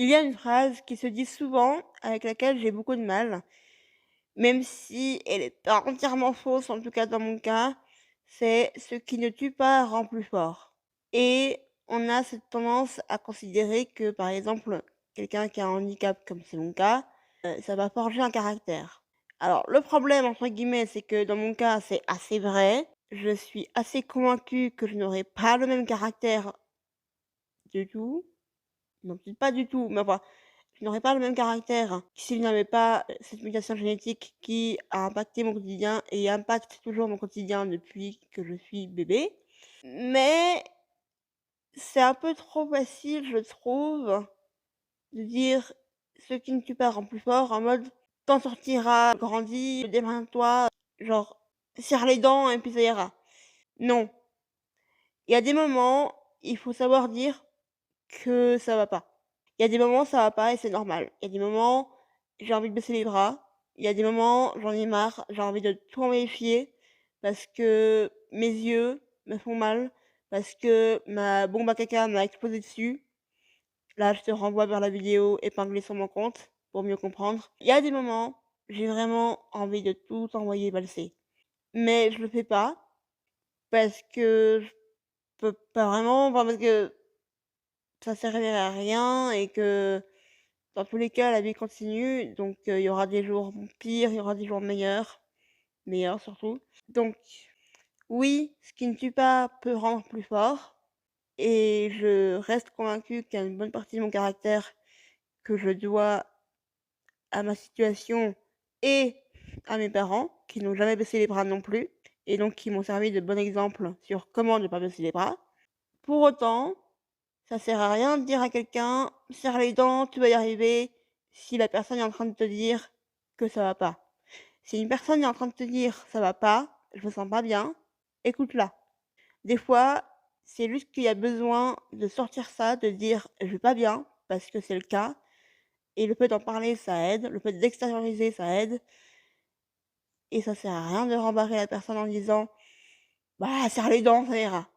Il y a une phrase qui se dit souvent, avec laquelle j'ai beaucoup de mal, même si elle est pas entièrement fausse, en tout cas dans mon cas, c'est: «Ce qui ne tue pas rend plus fort». Et on a cette tendance à considérer que, par exemple, quelqu'un qui a un handicap, comme c'est mon cas, ça va forger un caractère. Alors le «problème» entre guillemets, c'est que dans mon cas, c'est assez vrai. Je suis assez convaincue que je n'aurai pas le même caractère du tout. Non, peut-être pas du tout, mais enfin, je n'aurais pas le même caractère si je n'avais pas, cette mutation génétique qui a impacté mon quotidien et impacte toujours mon quotidien depuis que je suis bébé. Mais c'est un peu trop facile, je trouve, de dire: «Ce qui ne tue pas rend plus fort», en mode: «Tu sortiras grandi, démerde-toi», genre serre les dents et puis ça ira. Non, il y a des moments, il faut savoir dire que ça va pas. Il y a des moments, ça va pas et c'est normal. Il y a des moments, j'ai envie de baisser les bras. Il y a des moments, j'en ai marre, j'ai envie de tout envérifier parce que mes yeux me font mal, parce que ma bombe à caca m'a explosé dessus. Là, je te renvoie vers la vidéo épinglée sur mon compte pour mieux comprendre. Il y a des moments, j'ai vraiment envie de tout envoyer valser. Mais je le fais pas parce que je peux pas vraiment, enfin parce que ça servirait à rien et que dans tous les cas, la vie continue, donc il y aura des jours pires, il y aura des jours meilleurs surtout. Donc oui, ce qui ne tue pas peut rendre plus fort et je reste convaincue qu'il y a une bonne partie de mon caractère que je dois à ma situation et à mes parents, qui n'ont jamais baissé les bras non plus et donc qui m'ont servi de bon exemple sur comment ne pas baisser les bras. Pour autant, ça sert à rien de dire à quelqu'un: «Serre les dents, tu vas y arriver», si la personne est en train de te dire que ça va pas. Si une personne est en train de te dire: «Ça va pas, je me sens pas bien», écoute-la. Des fois, c'est juste qu'il y a besoin de sortir ça, de dire: «Je vais pas bien», parce que c'est le cas et le fait d'en parler, ça aide, le fait d'extérioriser, ça aide et ça sert à rien de rembarrer la personne en disant: «Bah, serre les dents, ça ira».